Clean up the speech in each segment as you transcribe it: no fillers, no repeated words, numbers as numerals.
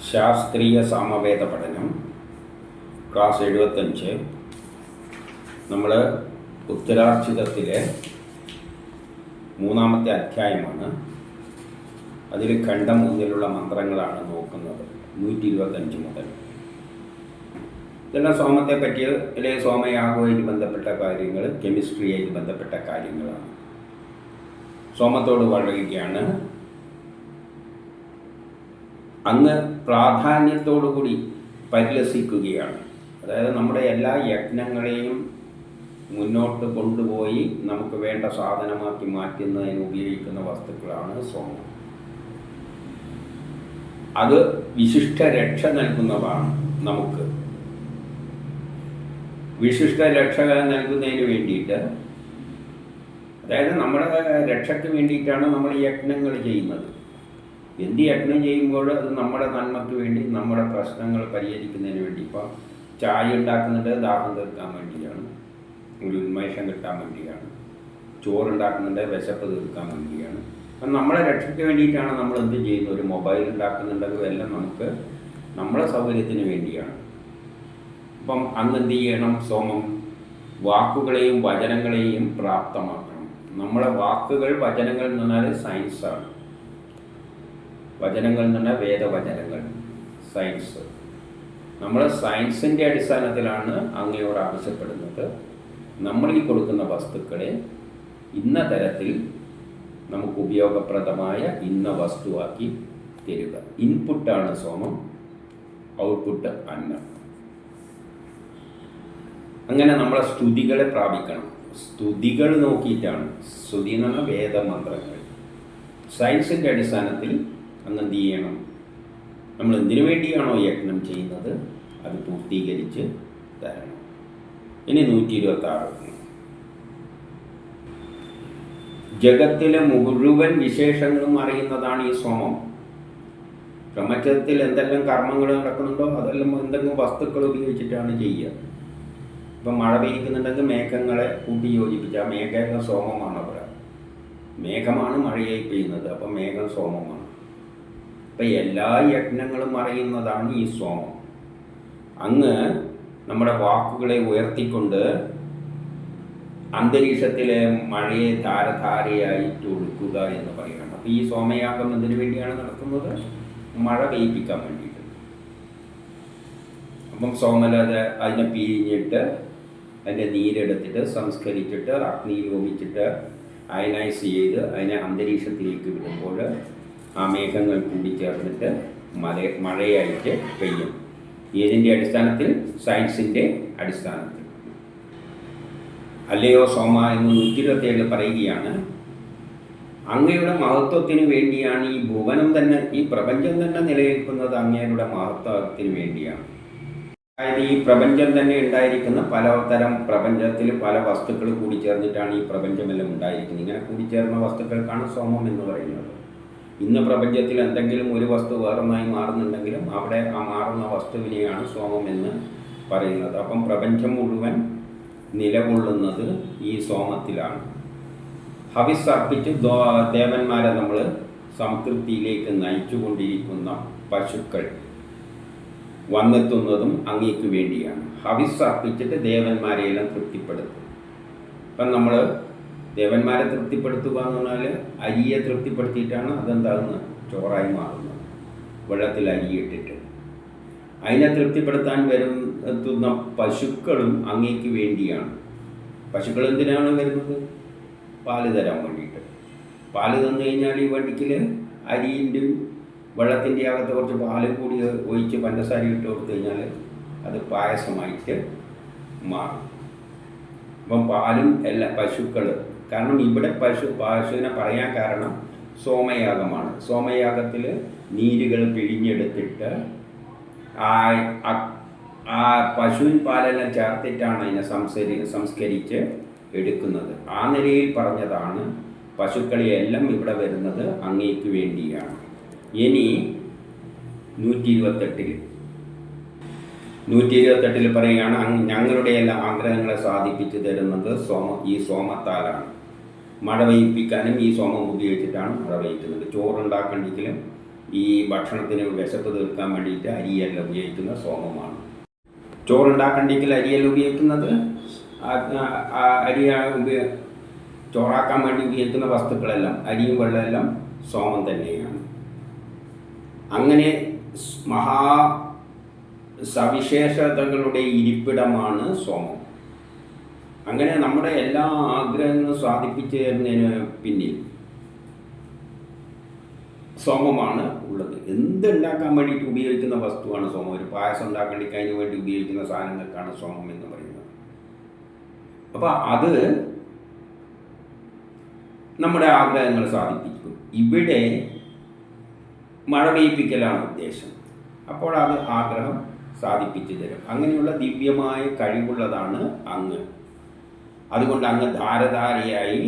ശാസ്ത്രീയ സാമവേദ പഠനം ക്ലാസ് 75. നമ്മൾ ഉത്തരാർച്ചിതത്തിലെ 3-ാമത്തെ അധ്യായമാണ്. അതിൽ ഖണ്ഡം 1-ലുള്ള മന്ത്രങ്ങളാണ് നോക്കുന്നത്. 125 മുതൽ. ഇതെല്ലാം സോമത്തെ പറ്റിയ അല്ലെങ്കിൽ സോമയാഗവുമായിട്ട് ബന്ധപ്പെട്ട കാര്യങ്ങൾ, കെമിസ്ട്രിയായിട്ട് ബന്ധപ്പെട്ട കാര്യങ്ങളാണ്. സോമത്തോട് പറയുകയാണ്, അങ്ങ് പ്രാധാന്യത്തോടുകൂടി പരിലസിക്കുകയാണ്. അതായത് നമ്മുടെ എല്ലാ യജ്ഞങ്ങളെയും മുന്നോട്ട് കൊണ്ടുപോയി നമുക്ക് വേണ്ട സാധനമാക്കി മാറ്റുന്നതിന് ഉപയോഗിക്കുന്ന വസ്തുക്കളാണ് സോമം. അത് വിശിഷ്ട രക്ഷ നൽകുന്നതാണ്. നമുക്ക് വിശിഷ്ട രക്ഷ നൽകുന്നതിന് വേണ്ടിയിട്ട്, അതായത് നമ്മുടെ രക്ഷയ്ക്ക് വേണ്ടിയിട്ടാണ് നമ്മൾ യജ്ഞങ്ങൾ ചെയ്യുന്നത്. എന്ത് യജ്ഞം ചെയ്യുമ്പോൾ അത് നമ്മുടെ നന്മയ്ക്ക് വേണ്ടി, നമ്മുടെ പ്രശ്നങ്ങൾ പരിഹരിക്കുന്നതിന് വേണ്ടി. ഇപ്പോൾ ചായ ഉണ്ടാക്കുന്നുണ്ട് ദാഹം തീർക്കാൻ വേണ്ടിയാണ്, ഒരു ഉന്മേഷം കിട്ടാൻ വേണ്ടിയാണ്. ചോറുണ്ടാക്കുന്നുണ്ട് വിശപ്പ് തീർക്കാൻ വേണ്ടിയാണ്. അപ്പം നമ്മളെ രക്ഷയ്ക്ക് വേണ്ടിയിട്ടാണ് നമ്മൾ എന്ത് ചെയ്യുന്നത്. ഒരു മൊബൈൽ ഉണ്ടാക്കുന്നുണ്ടെങ്കിൽ എല്ലാം നമുക്ക് നമ്മളെ സൗകര്യത്തിന് വേണ്ടിയാണ്. അപ്പം അന്ന് എന്ത് ചെയ്യണം? സോമം വാക്കുകളെയും വചനങ്ങളെയും പ്രാപ്തമാക്കണം. നമ്മളെ വാക്കുകൾ, വചനങ്ങൾ എന്ന് പറഞ്ഞാൽ സയൻസാണ്. വചനങ്ങൾ എന്ന് പറഞ്ഞാൽ വേദവചനങ്ങൾ, സയൻസ്. നമ്മൾ സയൻസിൻ്റെ അടിസ്ഥാനത്തിലാണ് അങ്ങയോട് ആവശ്യപ്പെടുന്നത്. നമ്മൾ ഈ കൊടുക്കുന്ന വസ്തുക്കളെ ഇന്ന തരത്തിൽ നമുക്ക് ഉപയോഗപ്രദമായ ഇന്ന വസ്തുവാക്കി തരിക. ഇൻപുട്ടാണ് സോമം, ഔട്ട്പുട്ട് അന്നം. അങ്ങനെ നമ്മളെ സ്തുതികളെ പ്രാപിക്കണം. സ്തുതികൾ നോക്കിയിട്ടാണ്. സ്തുതി എന്ന് പറഞ്ഞാൽ വേദമന്ത്രങ്ങൾ. സയൻസിൻ്റെ അടിസ്ഥാനത്തിൽ അങ്ങ് എന്ത് ചെയ്യണം? നമ്മൾ എന്തിനു വേണ്ടിയാണോ യജ്ഞം ചെയ്യുന്നത് അത് പൂർത്തീകരിച്ച് തരണം. ഇനി 126. ജഗത്തിലെ മുഴുവൻ വിശേഷങ്ങളും അറിയുന്നതാണ് ഈ സോമം. പ്രപഞ്ചത്തിൽ എന്തെല്ലാം കർമ്മങ്ങൾ നടക്കുന്നുണ്ടോ അതെല്ലാം എന്തെങ്കിലും വസ്തുക്കൾ ഉപയോഗിച്ചിട്ടാണ് ചെയ്യുക. ഇപ്പം മഴ പെയ്യുന്നുണ്ടെങ്കിൽ മേഘങ്ങളെ കൂട്ടി യോജിപ്പിച്ച്, ആ മേഘങ്ങൾ സോമമാണ്. അവിടെ മേഘമാണ് മഴയായി പെയ്യുന്നത്, അപ്പം മേഘം സോമമാണ്. അപ്പം എല്ലാ യജ്ഞങ്ങളും അറിയുന്നതാണ് ഈ സോമം. അങ്ങ് നമ്മുടെ വാക്കുകളെ ഉയർത്തിക്കൊണ്ട് അന്തരീക്ഷത്തിലെ മഴയെ ധാരധാരയായിട്ട് ഒഴുക്കുക എന്ന് പറയണം. അപ്പം ഈ സോമയാഗം എന്തിനു വേണ്ടിയാണ് നടക്കുന്നത്? മഴ പെയ്യിപ്പിക്കാൻ വേണ്ടിയിട്ട്. അപ്പം സോമലത അതിനെ പിഴിഞ്ഞിട്ട് അതിൻ്റെ നീരെടുത്തിട്ട് സംസ്കരിച്ചിട്ട് അഗ്നിയിൽ ഹോമിച്ചിട്ട് അയനൈസ് ചെയ്ത് അതിനെ അന്തരീക്ഷത്തിലേക്ക് വിടുമ്പോൾ ആ മേഘങ്ങൾ കൂടിച്ചേർന്നിട്ട് മഴയായിട്ട് പെയ്യും. ഏതിൻ്റെ അടിസ്ഥാനത്തിൽ? സയൻസിൻ്റെ അടിസ്ഥാനത്തിൽ. അല്ലയോ സോമ എന്ന് 127 പറയുകയാണ്, അങ്ങയുടെ മഹത്വത്തിന് വേണ്ടിയാണ് ഈ ഭുവനം തന്നെ, ഈ പ്രപഞ്ചം തന്നെ നിലനിൽക്കുന്നത് അങ്ങയുടെ മഹത്വത്തിന് വേണ്ടിയാണ്. അതായത് ഈ പ്രപഞ്ചം തന്നെ ഉണ്ടായിരിക്കുന്ന പലതരം, പ്രപഞ്ചത്തിൽ പല വസ്തുക്കൾ കൂടിച്ചേർന്നിട്ടാണ് ഈ പ്രപഞ്ചമെല്ലാം ഉണ്ടായിരിക്കുന്നത്. ഇങ്ങനെ കൂടിച്ചേർന്ന വസ്തുക്കൾക്കാണ് സോമം എന്ന് പറയുന്നത്. ഇന്ന് പ്രപഞ്ചത്തിൽ എന്തെങ്കിലും ഒരു വസ്തു വേറൊന്നായി മാറുന്നുണ്ടെങ്കിലും അവിടെ ആ മാറുന്ന വസ്തുവിനെയാണ് സോമം എന്ന് പറയുന്നത്. അപ്പം പ്രപഞ്ചം മുഴുവൻ നിലകൊള്ളുന്നത് ഈ സോമത്തിലാണ്. ഹവിസ് അർപ്പിച്ച് ദേവന്മാരെ നമ്മൾ സംതൃപ്തിയിലേക്ക് നയിച്ചുകൊണ്ടിരിക്കുന്ന പശുക്കൾ വന്നെത്തുന്നതും അങ്ങേക്ക് വേണ്ടിയാണ്. ഹവിസ് അർപ്പിച്ചിട്ട് ദേവന്മാരെയെല്ലാം തൃപ്തിപ്പെടുത്തും. അപ്പം നമ്മൾ ദേവന്മാരെ തൃപ്തിപ്പെടുത്തുക എന്ന് പറഞ്ഞാൽ അരിയെ തൃപ്തിപ്പെടുത്തിയിട്ടാണ് അതെന്താകുന്നത്? ചോറായി മാറുന്നത്. വെള്ളത്തിൽ അരിയിട്ടിട്ട് അതിനെ തൃപ്തിപ്പെടുത്താൻ എത്തുന്ന പശുക്കളും അങ്ങേക്ക് വേണ്ടിയാണ്. പശുക്കൾ എന്തിനാണ് വരുന്നത്? പാല് തരാൻ വേണ്ടിയിട്ട്. പാല് തന്നു കഴിഞ്ഞാൽ ഈ വണ്ടിക്കിൽ അരിൻ്റെയും വെള്ളത്തിൻ്റെ അകത്ത് കുറച്ച് പാല് കൂടി ഒഴിച്ച് പഞ്ചസാര ഇട്ട് കൊടുത്തു കഴിഞ്ഞാൽ അത് പായസമായിട്ട് മാറും. അപ്പം പാലും എല്ലാ പശുക്കൾ, കാരണം ഇവിടെ പശുവിനെ പറയാൻ കാരണം സോമയാഗമാണ്. സോമയാഗത്തിൽ നീരുകൾ പിഴിഞ്ഞെടുത്തിട്ട് ആ പശുവിൻ പാലെല്ലാം ചേർത്തിട്ടാണ് അതിനെ സംസ്കരിച്ച് എടുക്കുന്നത്. ആ നിലയിൽ പറഞ്ഞതാണ് പശുക്കളെയെല്ലാം ഇവിടെ വരുന്നത് അങ്ങേക്ക് വേണ്ടിയാണ്. ഇനി 128 പറയുകയാണ്, ഞങ്ങളുടെ എല്ലാ ആഗ്രഹങ്ങളെ സാധിപ്പിച്ചു തരുന്നത് ഈ സോമത്താലാണ്. മഴ പെയ്യിപ്പിക്കാനും ഈ സോമം ഉപയോഗിച്ചിട്ടാണ് മഴ പെയ്യിക്കുന്നത്. ചോറുണ്ടാക്കണമെങ്കിലും ഈ ഭക്ഷണത്തിന് വിശപ്പ് തീർക്കാൻ വേണ്ടിയിട്ട് അരിയെല്ലാം ഉപയോഗിക്കുന്ന സോമമാണ്. ചോറുണ്ടാക്കണ്ടെങ്കിൽ അരിയെല്ലാം ഉപയോഗിക്കുന്നത് അരി ചോറാക്കാൻ വേണ്ടി ഉപയോഗിക്കുന്ന വസ്തുക്കളെല്ലാം അരിയും വെള്ളമെല്ലാം സോമം തന്നെയാണ്. അങ്ങനെ മഹാ സവിശേഷതകളുടെ ഇരിപ്പിടമാണ് സോമം. അങ്ങനെ നമ്മുടെ എല്ലാ ആഗ്രഹങ്ങളും സാധിപ്പിച്ചു തരുന്നതിന് പിന്നിൽ സോമമാണ് ഉള്ളത്. എന്തുണ്ടാക്കാൻ വേണ്ടിയിട്ട് ഉപയോഗിക്കുന്ന വസ്തുവാണ് സോമം. ഒരു പായസം ഉണ്ടാക്കണമെങ്കിൽ അതിന് വേണ്ടി ഉപയോഗിക്കുന്ന സാധനങ്ങൾക്കാണ് സോമം എന്ന് പറയുന്നത്. അപ്പോൾ അത് നമ്മുടെ ആഗ്രഹങ്ങൾ സാധിപ്പിക്കും. ഇവിടെ മഴ പെയ്യിപ്പിക്കലാണ് ഉദ്ദേശം. അപ്പോൾ അത് ആഗ്രഹം സാധിപ്പിച്ചു തരും. അങ്ങനെയുള്ള ദിവ്യമായ കഴിവുള്ളതാണ് അങ്ങ്. അതുകൊണ്ട് അങ്ങ് ധാരധാരയായി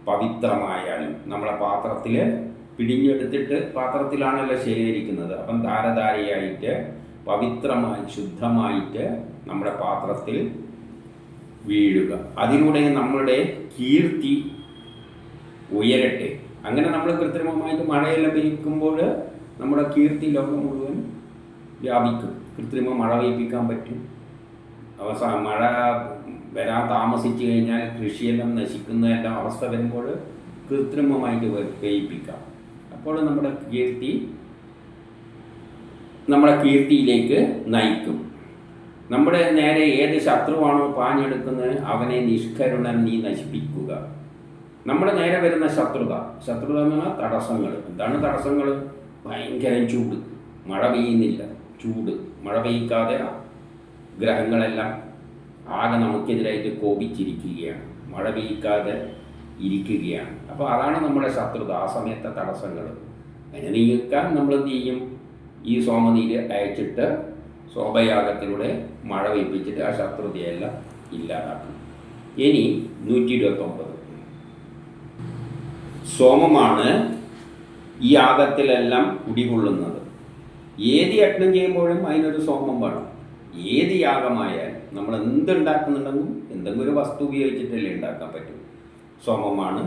പവിത്രമായാലും നമ്മളെ പാത്രത്തിൽ പിടിഞ്ഞെടുത്തിട്ട് പാത്രത്തിലാണല്ലോ ശേഖരിക്കുന്നത്. അപ്പം ധാരധാരയായിട്ട് പവിത്രമായി ശുദ്ധമായിട്ട് നമ്മുടെ പാത്രത്തിൽ വീഴുക. അതിലൂടെ നമ്മളുടെ കീർത്തി ഉയരട്ടെ. അങ്ങനെ നമ്മൾ കൃത്രിമമായിട്ട് മഴയെല്ലാം പെയ്യിക്കുമ്പോൾ നമ്മുടെ കീർത്തി ലോകം മുഴുവൻ വ്യാപിക്കും. കൃത്രിമ മഴ പെയ്യിപ്പിക്കാൻ പറ്റും. മഴ വരാൻ താമസിച്ചു കഴിഞ്ഞാൽ കൃഷിയെല്ലാം നശിക്കുന്നതെല്ലാം അവസ്ഥ വരുമ്പോൾ കൃത്രിമമായിട്ട് പെയ്യിപ്പിക്കാം. അപ്പോൾ നമ്മുടെ കീർത്തിയിലേക്ക് നയിക്കും. നമ്മുടെ നേരെ ഏത് ശത്രുവാണോ പാഞ്ഞെടുക്കുന്നത് അവനെ നിഷ്കരുണൻ നീ നശിപ്പിക്കുക. നമ്മുടെ നേരെ വരുന്ന ശത്രുത എന്ന് പറഞ്ഞാൽ തടസ്സങ്ങൾ. എന്താണ് തടസ്സങ്ങൾ? ഭയങ്കര ചൂട്, മഴ പെയ്യുന്നില്ല, ചൂട്, മഴ പെയ്യിക്കാതെ ഗ്രഹങ്ങളെല്ലാം ആകെ നമുക്കെതിരായിട്ട് കോപിച്ചിരിക്കുകയാണ്, മഴ പെയ്യിക്കാതെ ഇരിക്കുകയാണ്. അപ്പോൾ അതാണ് നമ്മുടെ ശത്രുത, ആ സമയത്തെ തടസ്സങ്ങൾ. അതിനെ നീക്കാൻ നമ്മൾ എന്ത് ചെയ്യും? ഈ സോമനീര് അയച്ചിട്ട് സോമയാഗത്തിലൂടെ മഴ പെയ്പ്പിച്ചിട്ട് ആ ശത്രുതയെല്ലാം ഇല്ലാതാക്കും. ഇനി 129 സോമമാണ് ഈ യാഗത്തിലെല്ലാം കുടികൊള്ളുന്നത്. ഏത് യജ്ഞം ചെയ്യുമ്പോഴും അതിനൊരു സോമം വേണം. ഏത് യാഗമായാലും നമ്മൾ എന്തുണ്ടാക്കുന്നുണ്ടെങ്കിലും എന്തെങ്കിലും ഒരു വസ്തു ഉപയോഗിച്ചിട്ടല്ലേ ഉണ്ടാക്കാൻ പറ്റും. സോമമാണ്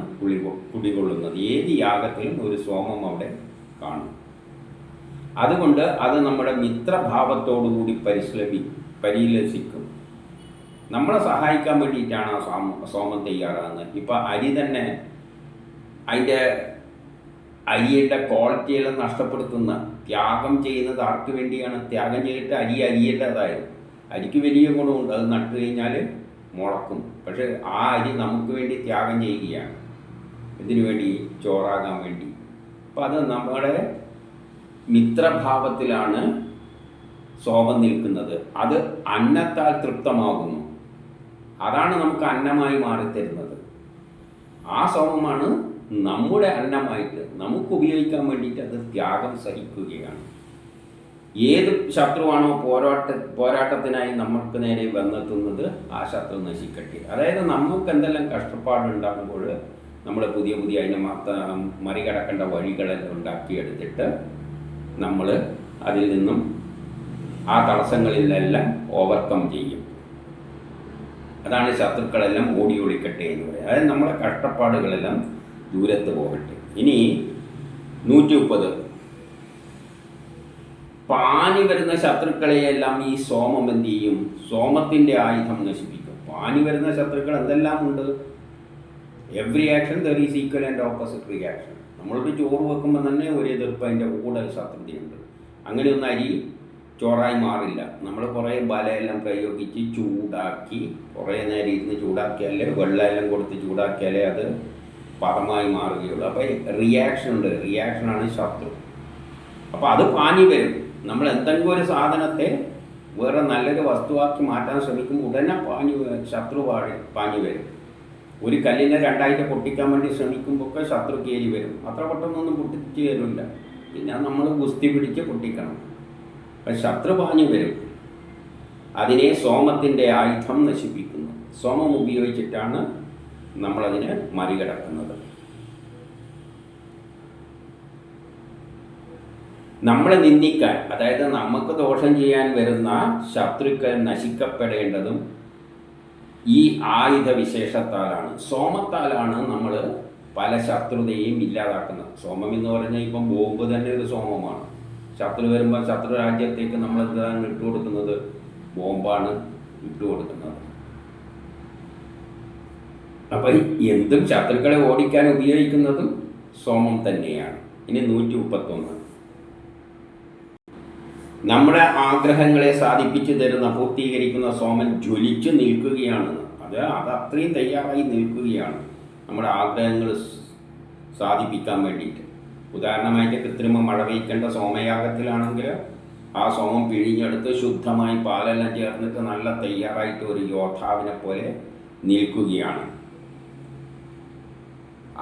കുടികൊള്ളുന്നത്. ഏത് യാഗത്തിലും ഒരു സോമം അവിടെ കാണും. അതുകൊണ്ട് അത് നമ്മുടെ മിത്രഭാവത്തോടുകൂടി പരിലസിക്കും. നമ്മളെ സഹായിക്കാൻ വേണ്ടിയിട്ടാണ് ആ സോമം തയ്യാറാകുന്നത്. ഇപ്പം അരി തന്നെ അതിൻ്റെ അരിയുടെ ക്വാളിറ്റിയെല്ലാം നഷ്ടപ്പെടുത്തുന്ന, ത്യാഗം ചെയ്യുന്നത് ആർക്ക് വേണ്ടിയാണ്? ത്യാഗം ചെയ്തിട്ട് അരിയല്ലതായത്. അരിക്ക് വലിയ ഗുണമുണ്ട്, അത് നട്ടു കഴിഞ്ഞാൽ മുളക്കും. പക്ഷെ ആ അരി നമുക്ക് വേണ്ടി ത്യാഗം ചെയ്യുകയാണ്. ഇതിനു വേണ്ടി? ചോറാകാൻ വേണ്ടി. അപ്പം അത് നമ്മുടെ മിത്രഭാവത്തിലാണ് സോമം നിൽക്കുന്നത്. അത് അന്നത്താൽ തൃപ്തമാകുന്നു. അതാണ് നമുക്ക് അന്നമായി മാറിത്തരുന്നത്. ആ സോമമാണ് നമ്മുടെ അന്നമായിട്ട് നമുക്ക് ഉപയോഗിക്കാൻ വേണ്ടിയിട്ട് അത് ത്യാഗം സഹിക്കുകയാണ്. ഏത് ശത്രുവാണോ പോരാട്ടത്തിനായി നമുക്ക് നേരെ വന്നെത്തുന്നത്, ആ ശത്രു നശിക്കട്ടെ. അതായത് നമുക്ക് എന്തെല്ലാം കഷ്ടപ്പാടുണ്ടാകുമ്പോൾ നമ്മൾ പുതിയ അതിനെ മറികടക്കേണ്ട വഴികളെല്ലാം ഉണ്ടാക്കിയെടുത്തിട്ട് നമ്മൾ അതിൽ നിന്നും ആ തടസ്സങ്ങളിലെല്ലാം ഓവർകം ചെയ്യും. അതാണ് ശത്രുക്കളെല്ലാം ഓടി ഒളിക്കട്ടെ എന്ന് പറയുന്നത്. അതായത് നമ്മളെ കഷ്ടപ്പാടുകളെല്ലാം ദൂരത്ത് പോകട്ടെ. ഇനി 130 പാനി വരുന്ന ശത്രുക്കളെയെല്ലാം ഈ സോമം എന്ത് ചെയ്യും? സോമത്തിൻ്റെ ആയുധം നശിപ്പിക്കും. പാനി വരുന്ന ശത്രുക്കൾ എന്തെല്ലാം ഉണ്ട്? Every action there is equal and opposite reaction. നമ്മളൊരു ചോറ് വെക്കുമ്പോൾ തന്നെ ഒരു എതിർപ്പ്, അതിൻ്റെ കൂടെ ശത്രുതയുണ്ട്. അങ്ങനെയൊന്നും അരി ചോറായി മാറില്ല. നമ്മൾ കുറേ ബലമെല്ലാം പ്രയോഗിച്ച് ചൂടാക്കി കുറേ നേരം ഇരുന്ന് ചൂടാക്കിയാലേ, വെള്ളമെല്ലാം കൊടുത്ത് ചൂടാക്കിയാലേ അത് പദമായി മാറുകയുള്ളൂ. അപ്പോൾ റിയാക്ഷൻ ഉണ്ട്, റിയാക്ഷനാണ് ശത്രു. അപ്പോൾ അത് പാനി വരും. നമ്മൾ എന്തെങ്കിലും ഒരു സാധനത്തെ വേറെ നല്ലൊരു വസ്തുവാക്കി മാറ്റാൻ ശ്രമിക്കുമ്പോൾ ഉടനെ ശത്രു പാഞ്ഞു വരും. ഒരു കല്ലിനെ രണ്ടായിട്ട് പൊട്ടിക്കാൻ വേണ്ടി ശ്രമിക്കുമ്പോഴൊക്കെ ശത്രു കയറി വരും. അത്ര പെട്ടെന്നൊന്നും പൊട്ടിച്ച് തരില്ല. പിന്നെ നമ്മൾ ഗുസ്തി പിടിച്ച് പൊട്ടിക്കണം. അപ്പം ശത്രു പാഞ്ഞു വരും. അതിനെ സോമത്തിൻ്റെ ആയുധം നശിപ്പിക്കുന്നു. സോമം ഉപയോഗിച്ചിട്ടാണ് നമ്മളതിനെ മറികടക്കുന്നത്. നമ്മളെ നിന്ദിക്കാൻ, അതായത് നമുക്ക് ദോഷം ചെയ്യാൻ വരുന്ന ശത്രുക്കൾ നശിക്കപ്പെടേണ്ടതും ഈ ആയുധ വിശേഷത്താലാണ്, സോമത്താലാണ് നമ്മൾ പല ശത്രുതയും ഇല്ലാതാക്കുന്ന സോമം എന്ന് പറഞ്ഞാൽ ഇപ്പം ബോംബ് തന്നെ ഒരു സോമമാണ്. ശത്രു വരുമ്പോൾ ശത്രു രാജ്യത്തേക്ക് നമ്മൾ എന്താണ് ഇട്ടുകൊടുക്കുന്നത്? ബോംബാണ് ഇട്ടുകൊടുക്കുന്നത്. അപ്പം എന്തും ശത്രുക്കളെ ഓടിക്കാൻ ഉപയോഗിക്കുന്നതും സോമം തന്നെയാണ്. ഇനി 131. നമ്മുടെ ആഗ്രഹങ്ങളെ സാധിപ്പിച്ചു തരുന്ന പൂർത്തീകരിക്കുന്ന സോമൻ ജ്വലിച്ചു നിൽക്കുകയാണ്. അത് അത്രയും തയ്യാറായി നിൽക്കുകയാണ് നമ്മുടെ ആഗ്രഹങ്ങൾ സാധിപ്പിക്കാൻ വേണ്ടിയിട്ട്. ഉദാഹരണമായിട്ട് കൃത്രിമ മഴ പെയ്ക്കേണ്ട സോമയാഗത്തിലാണെങ്കിൽ ആ സോമം പിഴിഞ്ഞെടുത്ത് ശുദ്ധമായി പാലെല്ലാം ചേർന്നിട്ട് നല്ല തയ്യാറായിട്ട് ഒരു യോദ്ധാവിനെ പോലെ നിൽക്കുകയാണ്.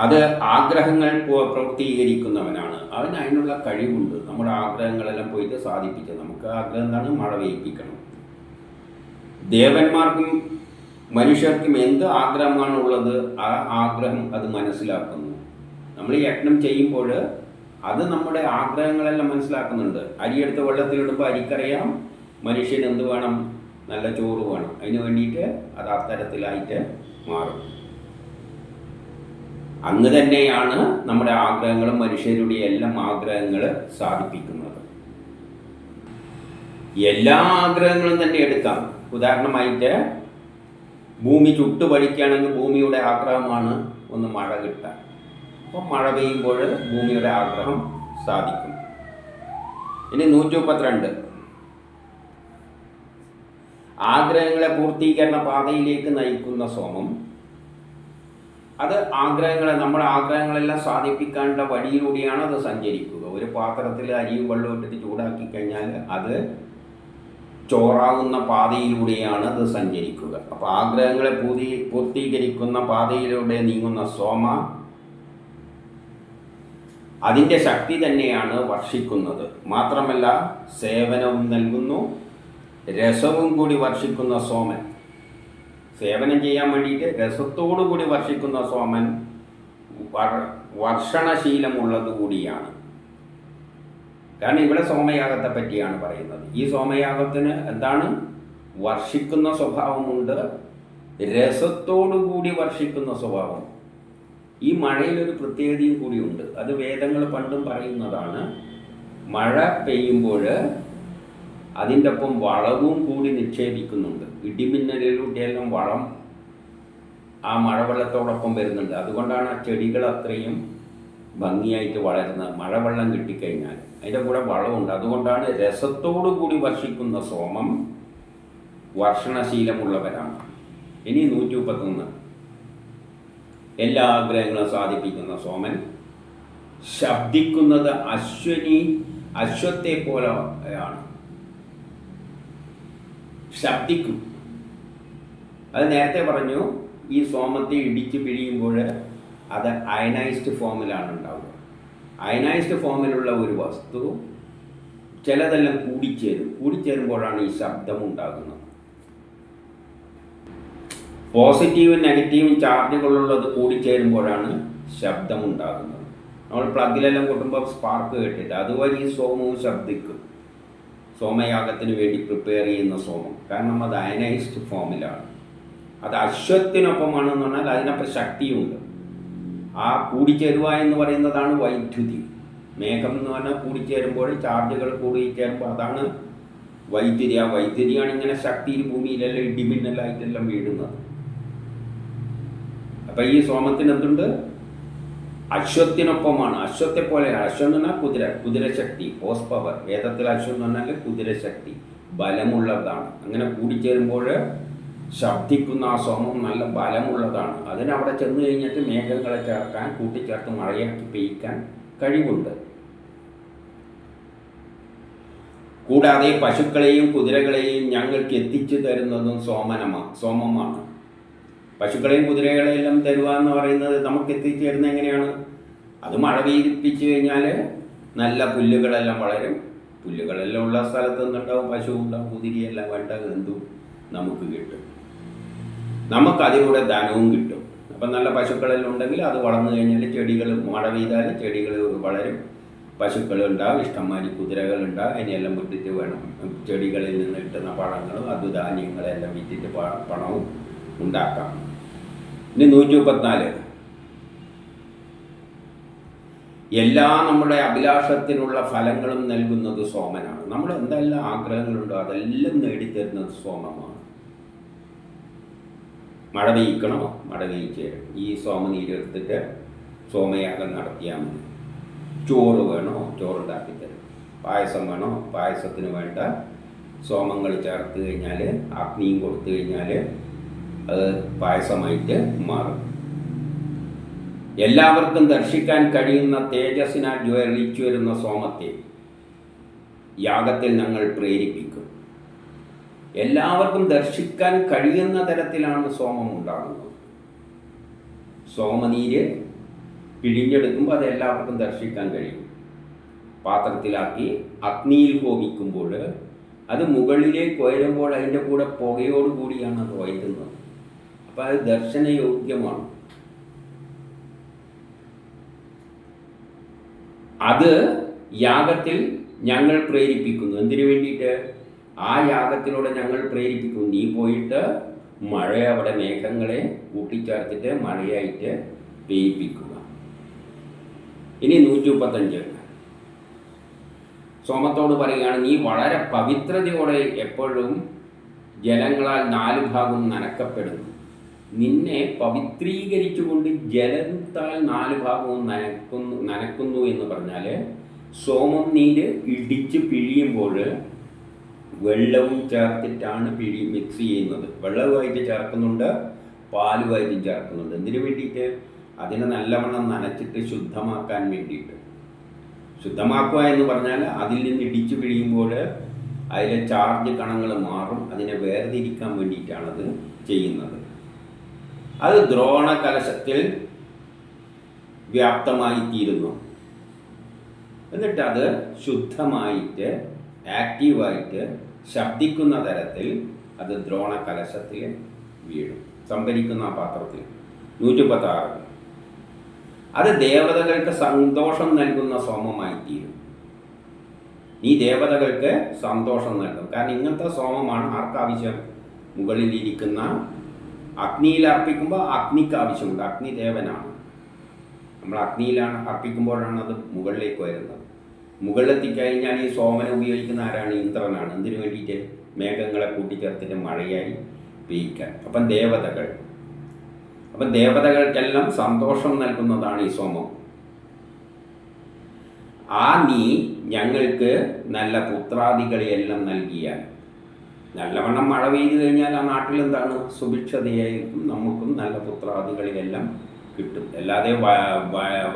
അത് ആഗ്രഹങ്ങൾ പ്രവർത്തീകരിക്കുന്നവനാണ്. അവന് അതിനുള്ള കഴിവുണ്ട്. നമ്മുടെ ആഗ്രഹങ്ങളെല്ലാം പോയിട്ട് സാധിപ്പിച്ച് നമുക്ക് ആഗ്രഹം എന്താണ്? മഴ പെയ്യിപ്പിക്കണം. ദേവന്മാർക്കും മനുഷ്യർക്കും എന്ത് ആഗ്രഹമാണുള്ളത് ആ ആഗ്രഹം അത് മനസ്സിലാക്കുന്നു. നമ്മൾ യജ്ഞം ചെയ്യുമ്പോൾ അത് നമ്മുടെ ആഗ്രഹങ്ങളെല്ലാം മനസ്സിലാക്കുന്നുണ്ട്. അരിയെടുത്ത് വെള്ളത്തിലിടുമ്പോൾ അരിക്കറിയാം മനുഷ്യന് എന്ത് വേണം? നല്ല ചോറ് വേണം. അതിന് വേണ്ടിയിട്ട് അത് അത്തരത്തിലായിട്ട് മാറും. അങ്ങ് തന്നെയാണ് നമ്മുടെ ആഗ്രഹങ്ങളും മനുഷ്യരുടെ എല്ലാം ആഗ്രഹങ്ങൾ സാധിപ്പിക്കുന്നത്. എല്ലാ ആഗ്രഹങ്ങളും തന്നെ എടുക്കാം. ഉദാഹരണമായിട്ട് ഭൂമി ചുട്ടുപഴിക്കുകയാണെങ്കിൽ ഭൂമിയുടെ ആഗ്രഹമാണ് ഒന്ന് മഴ കിട്ടാൻ. അപ്പം മഴ പെയ്യുമ്പോൾ ഭൂമിയുടെ ആഗ്രഹം സാധിക്കും. ഇനി 132. ആഗ്രഹങ്ങളെ പൂർത്തീകരണ പാതയിലേക്ക് നയിക്കുന്ന സോമം. അത് ആഗ്രഹങ്ങളെ നമ്മുടെ ആഗ്രഹങ്ങളെല്ലാം സാധിപ്പിക്കേണ്ട വഴിയിലൂടെയാണ് അത് സഞ്ചരിക്കുക. ഒരു പാത്രത്തിൽ അരിയും വെള്ളവും ഇട്ടിട്ട് ചൂടാക്കി കഴിഞ്ഞാൽ അത് ചോറാവുന്ന പാതയിലൂടെയാണ് അത് സഞ്ചരിക്കുക. അപ്പോൾ ആഗ്രഹങ്ങളെ പൂർത്തീകരിക്കുന്ന പാതയിലൂടെ നീങ്ങുന്ന സോമ അതിൻ്റെ ശക്തി തന്നെയാണ് വർഷിക്കുന്നത്. മാത്രമല്ല സേവനവും നൽകുന്നു. രസവും കൂടി വർഷിക്കുന്ന സോമൻ, സേവനം ചെയ്യാൻ വേണ്ടിയിട്ട് രസത്തോടു കൂടി വർഷിക്കുന്ന സോമൻ വർഷണശീലമുള്ളത് കൂടിയാണ്. കാരണം ഇവിടെ സോമയാഗത്തെ പറ്റിയാണ് പറയുന്നത്. ഈ സോമയാഗത്തിന് എന്താണ്? വർഷിക്കുന്ന സ്വഭാവമുണ്ട്, രസത്തോടു കൂടി വർഷിക്കുന്ന സ്വഭാവം. ഈ മഴയിലൊരു പ്രത്യേകതയും കൂടിയുണ്ട്. അത് വേദങ്ങൾ പണ്ടും പറയുന്നതാണ്. മഴ പെയ്യുമ്പോൾ അതിൻ്റെ ഒപ്പം വളവും കൂടി നിക്ഷേപിക്കുന്നുണ്ട്. ഇടിമിന്നലിലൂടെയെല്ലാം വളം ആ മഴവെള്ളത്തോടൊപ്പം വരുന്നുണ്ട്. അതുകൊണ്ടാണ് ആ ചെടികൾ അത്രയും ഭംഗിയായിട്ട് വളരുന്നത്. മഴവെള്ളം കിട്ടിക്കഴിഞ്ഞാൽ അതിൻ്റെ കൂടെ വളമുണ്ട്. അതുകൊണ്ടാണ് രസത്തോടു കൂടി വർഷിക്കുന്ന സോമം വർഷണശീലമുള്ളവരാണ്. ഇനി 131. എല്ലാ ആഗ്രഹങ്ങളും സാധിപ്പിക്കുന്ന സോമൻ ശബ്ദിക്കുന്നത് അശ്വത്തെ പോലെയാണ്. ശബ്ദിക്കും. അത് നേരത്തെ പറഞ്ഞു. ഈ സോമത്തെ ഇടിച്ച് പിഴിയുമ്പോൾ അത് അയനൈസ്ഡ് ഫോമിലാണ് ഉണ്ടാവുക. അയനൈസ്ഡ് ഫോമിലുള്ള ഒരു വസ്തു ചിലതെല്ലാം കൂടിച്ചേരുമ്പോഴാണ് ഈ ശബ്ദം ഉണ്ടാകുന്നത്. പോസിറ്റീവും നെഗറ്റീവും ചാർജുകളുള്ളത് കൂടിച്ചേരുമ്പോഴാണ് ശബ്ദമുണ്ടാകുന്നത്. നമ്മൾ പ്ലഗിലെല്ലാം കൊട്ടുമ്പോൾ സ്പാർക്ക് കേട്ടിട്ട് അതുവഴി ഈ സോമവും ശബ്ദിക്കും. സോമയാഗത്തിന് വേണ്ടി പ്രിപ്പയർ ചെയ്യുന്ന സോമം. കാരണം അത് അയനൈസ്ഡ് ഫോമിലാണ്. അത് അശ്വത്തിനൊപ്പമാണെന്ന് പറഞ്ഞാൽ അതിനൊപ്പം ശക്തിയുണ്ട്. ആ കൂടിച്ചേരുക എന്ന് പറയുന്നതാണ് വൈദ്യുതി. മേഘം എന്ന് പറഞ്ഞാൽ കൂടിച്ചേരുമ്പോൾ ചാർജുകൾ കൂടിച്ചേരുമ്പോൾ അതാണ് വൈദ്യുതി. ആ വൈദ്യുതിയാണ് ഇങ്ങനെ ശക്തിയിൽ ഭൂമിയിലെല്ലാം ഇടിമിന്നലായിട്ടെല്ലാം വീഴുന്നത്. അപ്പം ഈ സോമത്തിന് എന്തുണ്ട്? അശ്വത്തിനൊപ്പമാണ്. അശ്വത്തെ പോലെ. അശ്വം എന്ന് പറഞ്ഞാൽ കുതിരശക്തി, ഹോസ് പവർ. വേദത്തിൽ അശ്വം എന്ന് പറഞ്ഞാൽ കുതിരശക്തി, ബലമുള്ളതാണ്. അങ്ങനെ കൂടിച്ചേരുമ്പോൾ ശബ്ദിക്കുന്ന ആ സോമം നല്ല ബലമുള്ളതാണ്. അതിനവിടെ ചെന്ന് കഴിഞ്ഞിട്ട് മേഘങ്ങളെ ചേർക്കാൻ, കൂട്ടിച്ചേർത്ത് മഴയാക്കി പെയ്യിക്കാൻ കഴിവുണ്ട്. കൂടാതെ പശുക്കളെയും കുതിരകളെയും ഞങ്ങൾക്ക് എത്തിച്ചു തരുന്നതും സോമമാണ്. പശുക്കളെയും കുതിരകളെല്ലാം തരുക എന്ന് പറയുന്നത് നമുക്ക് എത്തിച്ചു തരുന്നത് എങ്ങനെയാണ്? അത് മഴ പെയ്യിപ്പിച്ചു കഴിഞ്ഞാൽ നല്ല പുല്ലുകളെല്ലാം വളരും. പുല്ലുകളെല്ലാം ഉള്ള സ്ഥലത്ത് നിന്നുണ്ടാവും പശു ഉണ്ടാവും, കുതിരയെല്ലാം വേണ്ട എന്തും നമുക്ക് കിട്ടും. നമുക്കതിലൂടെ ധനവും കിട്ടും. അപ്പം നല്ല പശുക്കളെല്ലാം ഉണ്ടെങ്കിൽ അത് വളർന്നു കഴിഞ്ഞാൽ ചെടികൾ, മഴ പെയ്താൽ ചെടികൾ വളരും, പശുക്കളുണ്ടാവും, ഇഷ്ടംമാതിരി കുതിരകളുണ്ടാവും. അതിനെല്ലാം വിട്ടിട്ട് വേണം ചെടികളിൽ നിന്ന് കിട്ടുന്ന പഴങ്ങളും ധാന്യങ്ങളെല്ലാം വിറ്റിട്ട് പണവും ഉണ്ടാക്കാം. ഇനി 134. എല്ലാ നമ്മുടെ അഭിലാഷത്തിനുള്ള ഫലങ്ങളും നൽകുന്നത് സോമനാണ്. നമ്മൾ എന്തെല്ലാം ആഗ്രഹങ്ങളുണ്ടോ അതെല്ലാം നേടിത്തരുന്നത് സോമമാണ്. മഴ പെയ്യിക്കണോ, മഴ പെയ്യിച്ച് തരും. ഈ സോമനീരെടുത്തിട്ട് സോമയാഗം നടത്തിയാൽ മതി. ചോറ് വേണോ, ചോറുണ്ടാക്കി തരും. പായസം വേണോ, പായസത്തിന് വേണ്ട സോമങ്ങൾ ചേർത്ത് കഴിഞ്ഞാൽ, അഗ്നിയും കൊടുത്തു കഴിഞ്ഞാൽ അത് പായസമായിട്ട് മാറും. എല്ലാവർക്കും ദർശിക്കാൻ കഴിയുന്ന തേജസ്സിനാൽ ജ്വലിച്ചു വരുന്ന സോമത്തെ യാഗത്തിൽ ഞങ്ങൾ പ്രേരിപ്പിക്കും. എല്ലാവർക്കും ദർശിക്കാൻ കഴിയുന്ന തരത്തിലാണ് സോമം ഉണ്ടാകുന്നത്. സോമനീര് പിഴിഞ്ഞെടുക്കുമ്പോൾ അത് എല്ലാവർക്കും ദർശിക്കാൻ കഴിയും. പാത്രത്തിലാക്കി അഗ്നിയിൽ ഹോമിക്കുമ്പോൾ അത് മുകളിലേക്ക് ഉയരുമ്പോൾ അതിൻ്റെ കൂടെ പുകയോടുകൂടിയാണ് അത് ഉയരുന്നത്. അപ്പം അത് ദർശനയോഗ്യമാണ്. അത് യാഗത്തിൽ ഞങ്ങൾ പ്രേരിപ്പിക്കുന്നു. എന്തിനു വേണ്ടിയിട്ട്? ആ യാഗത്തിലൂടെ ഞങ്ങൾ പ്രേരിപ്പിക്കുന്നു. നീ പോയിട്ട് മഴ അവിടെ മേഘങ്ങളെ കൂട്ടിച്ചേർത്തിട്ട് മഴയായിട്ട് പെയ്യിപ്പിക്കുക. ഇനി 135 സോമത്തോട് പറയുകയാണ്, നീ വളരെ പവിത്രതയോടെ എപ്പോഴും ജലങ്ങളാൽ 4 ഭാഗവും നനക്കപ്പെടുന്നു. നിന്നെ പവിത്രീകരിച്ചുകൊണ്ട് ജലത്താൽ 4 ഭാഗവും നനക്കുന്നു എന്ന് പറഞ്ഞാൽ, സോമം നീര് ഇടിച്ച് പിഴിയുമ്പോൾ വെള്ളവും ചേർത്തിട്ടാണ് മിക്സ് ചെയ്യുന്നത്. വെള്ളവുമായിട്ട് ചേർക്കുന്നുണ്ട്, പാലുമായിട്ടും ചേർക്കുന്നുണ്ട്. എന്തിനു വേണ്ടിയിട്ട്? അതിനെ നല്ലവണ്ണം നനച്ചിട്ട് ശുദ്ധമാക്കാൻ വേണ്ടിയിട്ട്. ശുദ്ധമാക്കുക എന്ന് പറഞ്ഞാൽ അതിൽ നിന്ന് ഇടിച്ചു പിഴിയുമ്പോൾ അതിലെ ചാർജ് കണങ്ങൾ മാറും. അതിനെ വേർതിരിക്കാൻ വേണ്ടിയിട്ടാണത് ചെയ്യുന്നത്. അത് ദ്രോണകലശത്തിൽ വ്യാപ്തമായി തീരുന്നു. എന്നിട്ട് അത് ശുദ്ധമായിട്ട് ആക്റ്റീവായിട്ട് ശബ്ദിക്കുന്ന തരത്തിൽ അത് ദ്രോണകലശത്തിൽ വീഴും, സംഭരിക്കുന്ന ആ പാത്രത്തിൽ. 116 അത് ദേവതകൾക്ക് സന്തോഷം നൽകുന്ന സോമമായി തീരും. ഈ ദേവതകൾക്ക് സന്തോഷം നൽകും. കാരണം ഇങ്ങനത്തെ സോമമാണ് ആർക്കാവശ്യം? മുകളിലിരിക്കുന്ന അഗ്നിയിൽ അർപ്പിക്കുമ്പോൾ അഗ്നിക്ക് ആവശ്യമുണ്ട്. അഗ്നി ദേവനാണ്. നമ്മൾ അഗ്നിയിലാണ് അർപ്പിക്കുമ്പോഴാണ് അത് മുകളിലേക്ക് വരുന്നത്. മുകളിലെത്തിക്കഴിഞ്ഞാൽ ഈ സോമനെ ഉപയോഗിക്കുന്ന ആരാണ്? ഇന്ദ്രനാണ്. എന്തിനു വേണ്ടിയിട്ട്? മേഘങ്ങളെ കൂട്ടിച്ചേർത്തിട്ട് മഴയായി പെയ്യിക്കാൻ. അപ്പം ദേവതകൾക്കെല്ലാം സന്തോഷം നൽകുന്നതാണ് ഈ സോമം. നീ ഞങ്ങൾക്ക് നല്ല പുത്രാദികളെയെല്ലാം നൽകിയാൽ, നല്ലവണ്ണം മഴ പെയ്തു കഴിഞ്ഞാൽ ആ നാട്ടിൽ എന്താണ്? സുഭിക്ഷതയായിരിക്കും. നമുക്കും നല്ല പുത്രാദികളെയെല്ലാം കിട്ടും. അല്ലാതെ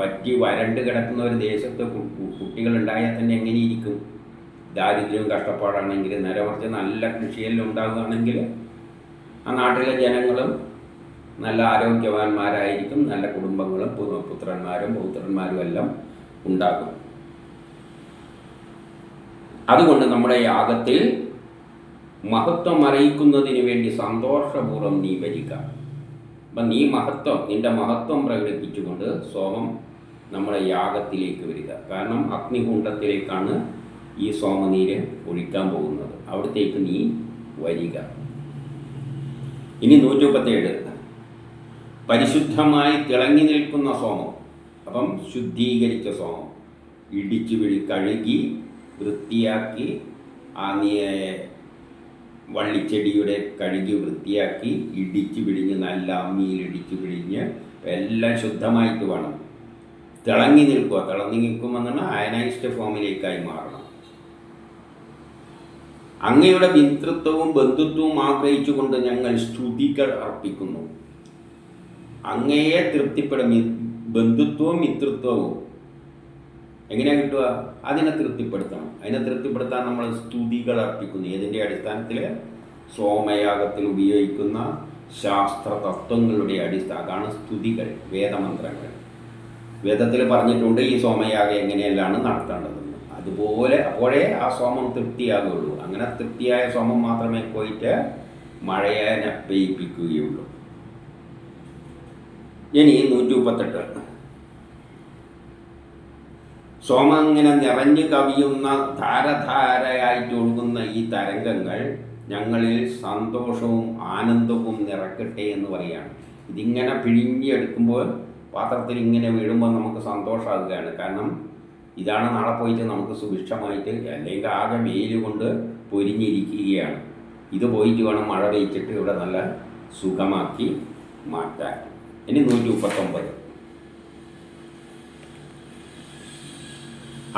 വറ്റി വരണ്ട് കിടക്കുന്ന ഒരു ദേശത്ത് കുട്ടികളുണ്ടായാൽ തന്നെ എങ്ങനെയിരിക്കും? ദാരിദ്ര്യവും കഷ്ടപ്പാടാണെങ്കിൽ. നേരെ മറിച്ച് നല്ല കൃഷിയെല്ലാം ഉണ്ടാകുകയാണെങ്കിൽ ആ നാട്ടിലെ ജനങ്ങളും നല്ല ആരോഗ്യവാന്മാരായിരിക്കും. നല്ല കുടുംബങ്ങളും പുത്രന്മാരും പൗത്രന്മാരും എല്ലാം ഉണ്ടാകും. അതുകൊണ്ട് നമ്മുടെ യാഗത്തിൽ മഹത്വം അറിയിക്കുന്നതിന് വേണ്ടി സന്തോഷപൂർവ്വം നീ വരിക. അപ്പം നിന്റെ മഹത്വം പ്രകടിപ്പിച്ചുകൊണ്ട് സോമം നമ്മുടെ യാഗത്തിലേക്ക് വരിക. കാരണം അഗ്നികുണ്ഡത്തിലേക്കാണ് ഈ സോമനീര് ഒഴിക്കാൻ പോകുന്നത്. അവിടത്തേക്ക് നീ വരിക. ഇനി 137 പരിശുദ്ധമായി തിളങ്ങി നിൽക്കുന്ന സോമം. അപ്പം ശുദ്ധീകരിച്ച സോമം ഇടിച്ചു കഴുകി വൃത്തിയാക്കി വള്ളിച്ചെടിയുടെ കഴുകി വൃത്തിയാക്കി ഇടിച്ചു പിഴിഞ്ഞ് നല്ല അമ്മിയിൽ ഇടിച്ചു പിഴിഞ്ഞ് എല്ലാം ശുദ്ധമായിട്ട് വേണം. തിളങ്ങി നിൽക്കുമെന്നാണ് അയനൈസ്ഡ് ഫോമിലേക്കായി മാറണം. അങ്ങയുടെ മിത്രത്വവും ബന്ധുത്വവും ആഗ്രഹിച്ചുകൊണ്ട് ഞങ്ങൾ സ്തുതികൾ അർപ്പിക്കുന്നു. അങ്ങയെ തൃപ്തിപ്പെടും. ബന്ധുത്വവും മിത്രത്വവും എങ്ങനെയാണ് കിട്ടുക? അതിനെ തൃപ്തിപ്പെടുത്തണം. അതിനെ തൃപ്തിപ്പെടുത്താൻ നമ്മൾ സ്തുതികൾ അർപ്പിക്കുന്നു. ഏതിൻ്റെ അടിസ്ഥാനത്തിൽ? സോമയാഗത്തിൽ ഉപയോഗിക്കുന്ന ശാസ്ത്ര തത്വങ്ങളുടെ അതാണ് സ്തുതികൾ, വേദമന്ത്രങ്ങൾ. വേദത്തിൽ പറഞ്ഞിട്ടുണ്ട് ഈ സോമയാഗം എങ്ങനെയെല്ലാം നടത്തേണ്ടതെന്ന്. അതുപോലെ അപ്പോഴേ ആ സോമം തൃപ്തിയാകുകയുള്ളൂ. അങ്ങനെ തൃപ്തിയായ സോമം മാത്രമേ പോയിട്ട് മഴയെ പെയ്യിപ്പിക്കുകയുള്ളൂ. ഇനി 138 സോമം ഇങ്ങനെ നിറഞ്ഞു കവിയുന്ന ധാരധാരയായിട്ട് ഒഴുകുന്ന ഈ തരംഗങ്ങൾ ഞങ്ങളിൽ സന്തോഷവും ആനന്ദവും നിറക്കട്ടെ എന്ന് പറയുകയാണ്. ഇതിങ്ങനെ പിഴിഞ്ഞെടുക്കുമ്പോൾ പാത്രത്തിൽ ഇങ്ങനെ വീഴുമ്പോൾ നമുക്ക് സന്തോഷമാകുകയാണ്. കാരണം ഇതാണ് നാളെ പോയിട്ട് നമുക്ക് സുഭിക്ഷമായിട്ട്, അല്ലെങ്കിൽ ആകെ വെയിൽ കൊണ്ട് പൊരിഞ്ഞിരിക്കുകയാണ്. ഇത് പോയിട്ട് വേണം മഴ പെയ്ച്ചിട്ട് ഇവിടെ നല്ല സുഖമാക്കി മാറ്റാൻ. ഇനി 139.